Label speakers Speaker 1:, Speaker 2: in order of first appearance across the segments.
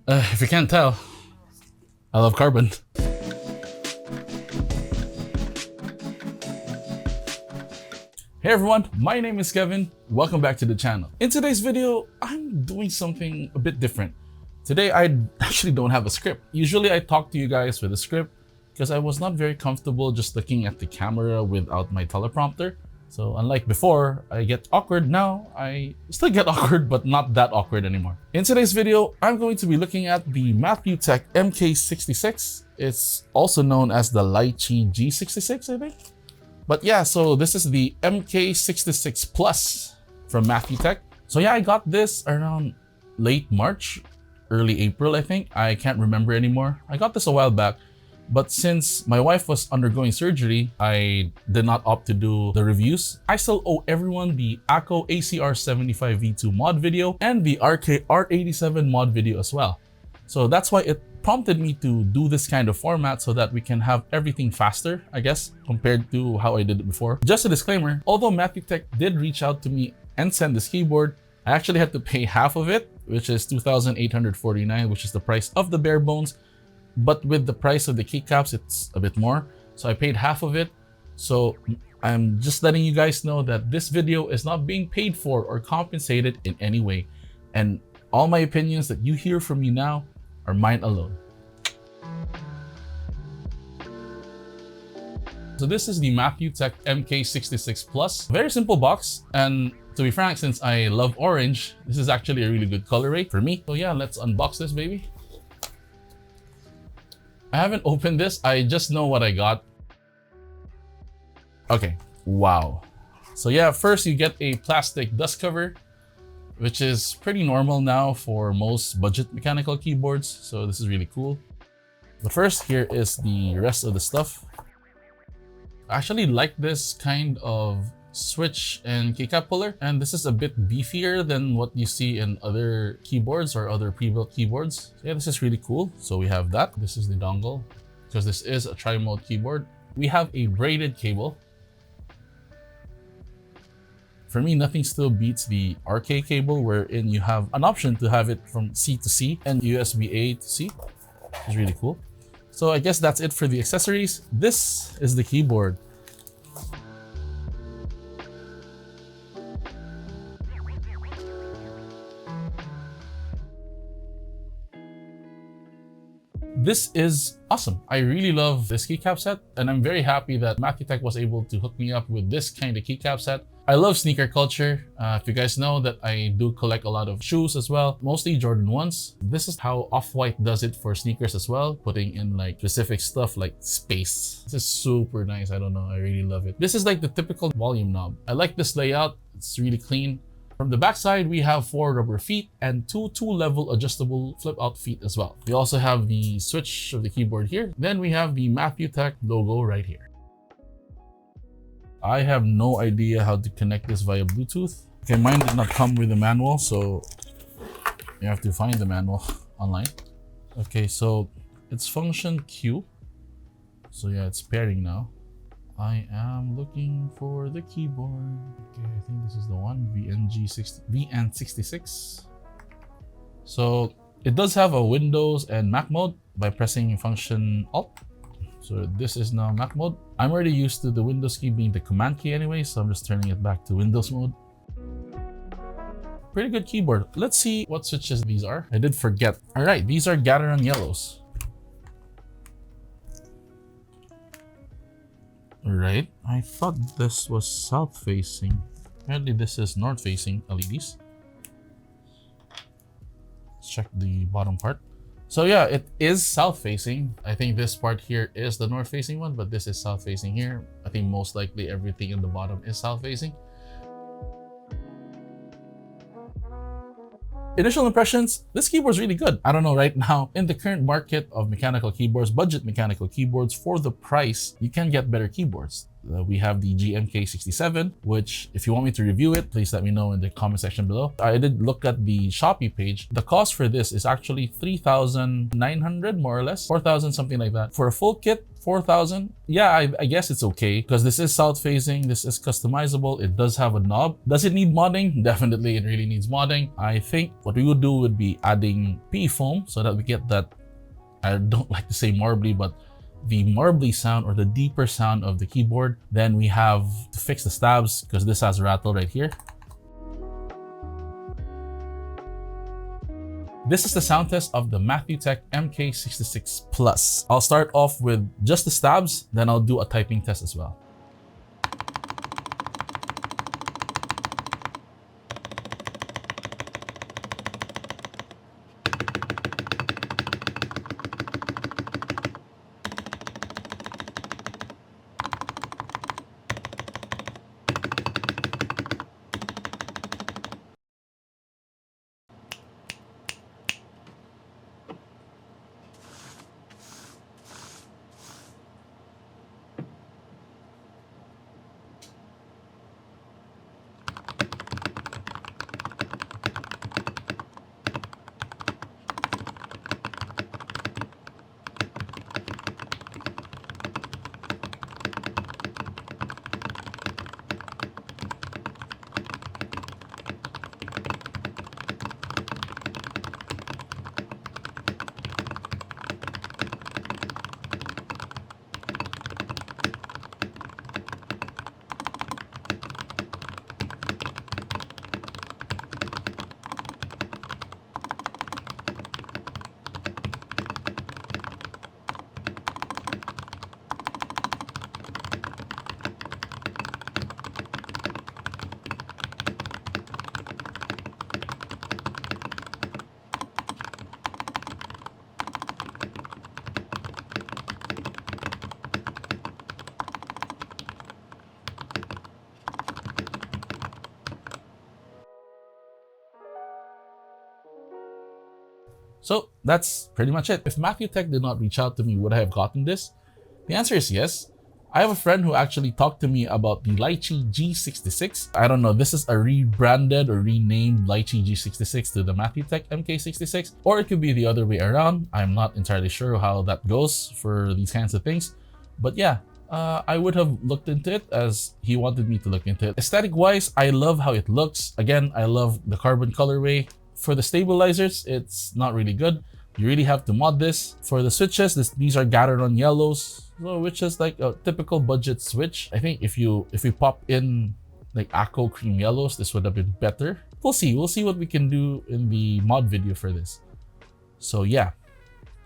Speaker 1: If you can't tell, I love carbon. Hey everyone, my name is Kevin. Welcome back to the channel. In today's video, I'm doing something a bit different. Today, I actually don't have a script. Usually I talk to you guys with a script because I was not very comfortable just looking at the camera without my teleprompter. So unlike before, I get awkward. Now I still get awkward, but not that awkward anymore. In today's video, I'm going to be looking at the Mathewtech MK66. It's also known as the Lyche G66, I think. But yeah, so this is the MK66 Plus from Mathewtech. So yeah, I got this around late March, early April, I think. I can't remember anymore. I got this a while back. But since my wife was undergoing surgery, I did not opt to do the reviews. I still owe everyone the ACO ACR75 V2 mod video and the RK-R87 mod video as well. So that's why it prompted me to do this kind of format so that we can have everything faster, I guess, compared to how I did it before. Just a disclaimer, although Mathewtech did reach out to me and send this keyboard, I actually had to pay half of it, which is $2,849, which is the price of the bare bones. But with the price of the keycaps, it's a bit more. So I paid half of it. So I'm just letting you guys know that this video is not being paid for or compensated in any way. And all my opinions that you hear from me now are mine alone. So this is the Mathewtech MK66 Plus. Very simple box. And to be frank, since I love orange, this is actually a really good color rate for me. So yeah, let's unbox this baby. I haven't opened this, I just know what I got. Okay, wow. So yeah, first you get a plastic dust cover, which is pretty normal now for most budget mechanical keyboards. So this is really cool. But first, here is the rest of the stuff. I actually like this kind of switch and keycap puller, and this is a bit beefier than what you see in other keyboards or other pre-built keyboards. So yeah, this is really cool. So we have that. This is the dongle, because this is a tri-mode keyboard. We have a braided cable. For me, nothing still beats the RK cable, wherein you have an option to have it from C to C and USB-A to C. It's really cool. So I guess that's it for the accessories. This is the keyboard. This is awesome. I really love this keycap set, and I'm very happy that Mathewtech was able to hook me up with this kind of keycap set. I love sneaker culture. If you guys know that I do collect a lot of shoes as well, mostly Jordan 1s. This is how Off-White does it for sneakers as well, putting in like specific stuff like space. This is super nice. I don't know, I really love it. This is like the typical volume knob. I like this layout. It's really clean. From the backside, we have 4 rubber feet and 2 two-level adjustable flip-out feet as well. We also have the switch of the keyboard here. Then we have the Mathewtech logo right here. I have no idea how to connect this via Bluetooth. Okay, mine did not come with a manual, so you have to find the manual online. Okay, so it's function Q. So yeah, it's pairing now. I am looking for the keyboard. Okay, I think this is the one, VN66. So it does have a Windows and Mac mode by pressing function Alt. So this is now Mac mode. I'm already used to the Windows key being the command key anyway, so I'm just turning it back to Windows mode. Pretty good keyboard. Let's see what switches these are. I did forget. All right, these are Gateron yellows. Right, I thought this was south facing. Apparently this is north facing LEDs. Let's check the bottom part. So yeah, it is south facing. I think this part here is the north facing one, but this is south facing here. I think most likely everything in the bottom is south facing. Initial impressions, this keyboard's really good. I don't know, right now, in the current market of mechanical keyboards, budget mechanical keyboards, for the price, you can get better keyboards. we have the GMK67, which if you want me to review it, please let me know in the comment section below. I did look at the Shopee page. The cost for this is actually 3,900 more or less, 4,000, something like that. For a full kit, 4,000. Yeah, I guess it's okay because this is south facing, this is customizable, it does have a knob. Does it need modding? Definitely, it really needs modding. I think what we would do would be adding PE foam so that we get that, I don't like to say marbly, but the marbly sound or the deeper sound of the keyboard. Then we have to fix the stabs because this has a rattle right here. This is the sound test of the Mathewtech MK66 Plus. I'll start off with just the stabs, then I'll do a typing test as well. So that's pretty much it. If Mathewtech did not reach out to me, would I have gotten this? The answer is yes. I have a friend who actually talked to me about the Lyche G66. I don't know, this is a rebranded or renamed Lyche G66 to the Mathewtech MK66, or it could be the other way around. I'm not entirely sure how that goes for these kinds of things. But yeah, I would have looked into it as he wanted me to look into it. Aesthetic wise, I love how it looks. Again, I love the carbon colorway. For the stabilizers, it's not really good. You really have to mod this. For the switches, these are Gateron yellows, so which is like a typical budget switch. I think if we pop in like Akko cream yellows, this would have been better. We'll see what we can do in the mod video for this. So yeah,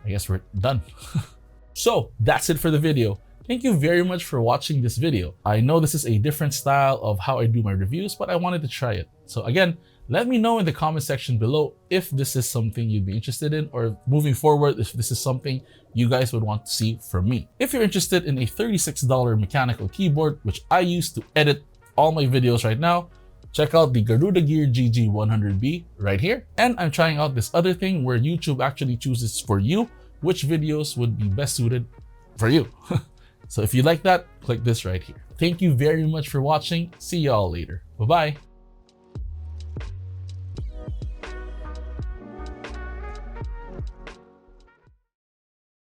Speaker 1: I guess we're done. So that's it for the video. Thank you very much for watching this video. I know this is a different style of how I do my reviews, but I wanted to try it. So again, let me know in the comment section below if this is something you'd be interested in, or moving forward, if this is something you guys would want to see from me. If you're interested in a $36 mechanical keyboard, which I use to edit all my videos right now, check out the Garuda Gear GG100B right here. And I'm trying out this other thing where YouTube actually chooses for you which videos would be best suited for you. So if you like that, click this right here. Thank you very much for watching. See y'all later. Bye-bye.